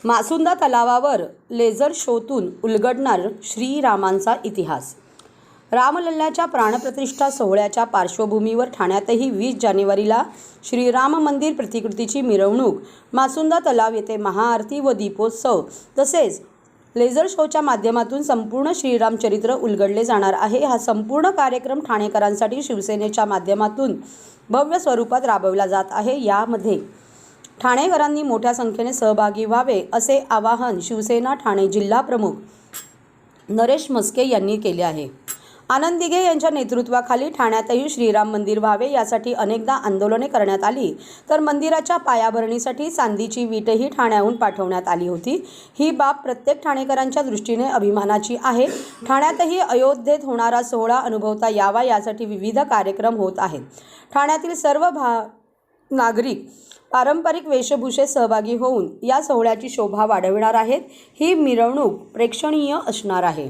मासुंदा तलावावर लेझर शोतून उलगडणार श्रीरामांचा इतिहास। रामलल्लाच्या प्राणप्रतिष्ठा सोहळ्याच्या पार्श्वभूमीवर ठाण्यातही 20 जानेवारीला श्रीराम मंदिर प्रतिकृतीची मिरवणूक, मासुंदा तलाव येथे महाआरती व दीपोत्सव तसेच लेझर शोच्या माध्यमातून संपूर्ण श्रीरामचरित्र उलगडले जाणार आहे। हा संपूर्ण कार्यक्रम ठाणेकरांसाठी शिवसेनेच्या माध्यमातून भव्य स्वरूपात राबवला जात आहे। यामध्ये ठाणेकरांनी मोठ्या संख्येने सहभागी व्हावे असे आवाहन शिवसेना ठाणे जिल्हा प्रमुख नरेश मस्के यांनी केले आहे। आनंद दिघे यांच्या नेतृत्वाखाली ठाण्यातही श्रीराम मंदिर व्हावे यासाठी अनेकदा आंदोलने करण्यात आली, तर मंदिराच्या पायाभरणीसाठी चांदीची वीटही ठाण्याहून पाठवण्यात आली होती। ही बाब प्रत्येक ठाणेकरांच्या दृष्टीने अभिमानाची आहे। ठाण्यातही अयोध्येत होणारा सोहळा अनुभवता यावा यासाठी विविध कार्यक्रम होत आहेत। ठाण्यातील सर्व नागरिक पारंपरिक वेशभूषेत सहभागी होऊन या सोहळ्याची शोभा वाढविणार आहेत। ही मिरवणूक प्रेक्षणीय असणार आहे।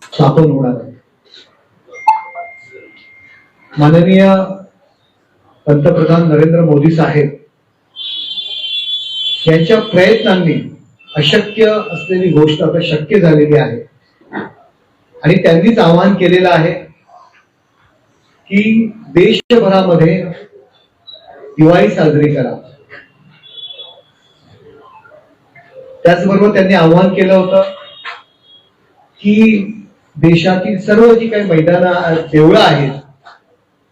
स्थापन होणार आहे। माननीय पंतप्रधान नरेंद्र मोदी साहेब यांच्या प्रयत्नांनी अशक्य असलेली गोष्ट आता शक्य झालेली आहे आणि त्यांनीच आवाहन केलेलं आहे की देशभरामध्ये दिवाळी साजरी करा। त्याचबरोबर त्यांनी आवाहन केलं होतं की देशातील सर्व जी काही मैदान देवळं आहेत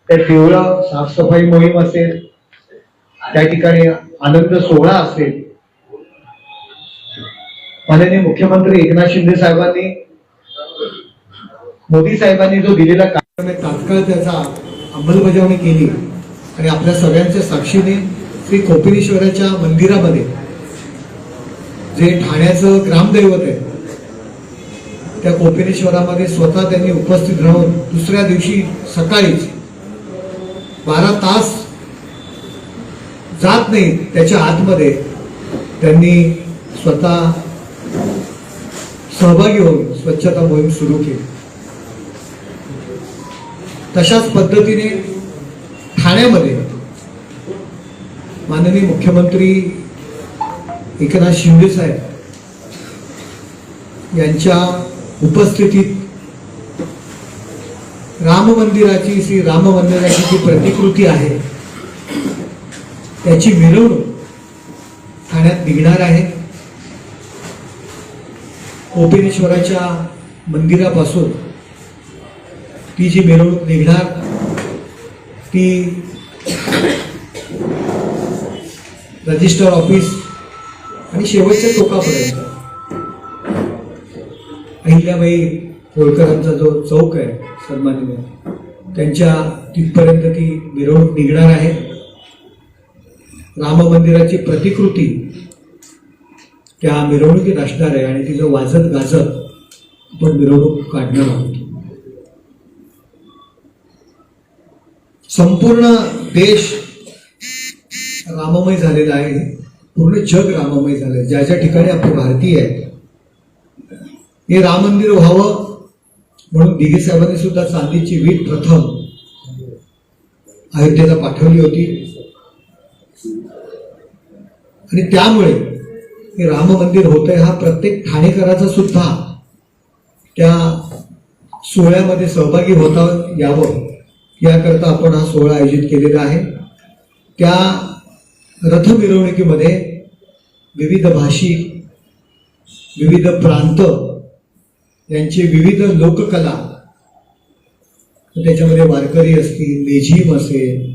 त्या देवळं साफसफाई मोहीम असेल, त्या ठिकाणी आनंद सोहळा असेल। माननीय मुख्यमंत्री एकनाथ शिंदे साहेबांनी, मोदी साहेबांनी जो दिलेला कार्यक्रम आहे तात्काळ त्याचा अंमलबजावणी केली आणि आपल्या सगळ्यांच्या साक्षीने श्री कोपिनेश्वराच्या मंदिरामध्ये जे ठाण्याचं ग्रामदैवत आहे त्या कोपिनेश्वरामध्ये स्वतः त्यांनी उपस्थित राहून दुसऱ्या दिवशी सकाळीच 12 तास जात नाही त्याच्या आतमध्ये त्यांनी स्वतः सहभागी होऊन स्वच्छता मोहीम सुरू केली। तशाच पद्धतीने ठाण्यामध्ये माननीय मुख्यमंत्री एकनाथ शिंदे साहेब यांच्या उपस्थितीत राम मंदिराची, श्री राम मंदिराची जी प्रतिकृती आहे त्याची मिरवणूक ठाण्यात निघणार आहे। कोपिनेश्वराच्या मंदिरापासून ती जी मिरवणूक निघणार ती रजिस्टर ऑफिस आणि शेवटच्या टोकापर्यंत अहिल्याबाई होळकरांचा जो चौक आहे सन्माननीय त्यांच्या तिथपर्यंत ती मिरवणूक निघणार आहे। राम मंदिराची प्रतिकृती त्या मिरवणुकीत असणार आहे आणि तिचं वाजत गाजत आपण मिरवणूक काढणार आहोत। संपूर्ण देश राममय झालेला आहे, पूर्ण जग राममय झालंय। ज्या ज्या ठिकाणी आपले भारतीय आहेत हे राम मंदिर व्हावं म्हणून दिघे साहेबांनी सुद्धा चांदीची वीट प्रथम अयोध्येला पाठवली होती आणि त्यामुळे हे राम मंदिर होतंय हा प्रत्येक ठाणेकराचा सुद्धा त्या सोहळ्यामध्ये सहभागी होता यावं याकरता आपण हा सोहळा आयोजित केलेला आहे। त्या रथ मिरवणुकीमध्ये विविध भाषिक, विविध प्रांत यांचे विविध लोककला, त्याच्यामध्ये वारकरी असतील, लेझीम असेल,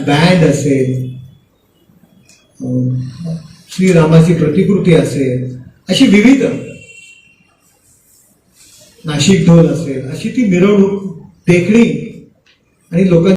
बँड असेल, श्रीरामाची प्रतिकृती असेल, अशी विविध नाशिक ढोल असेल, अशी ती मिरवणूक देखणी आणि लोकांना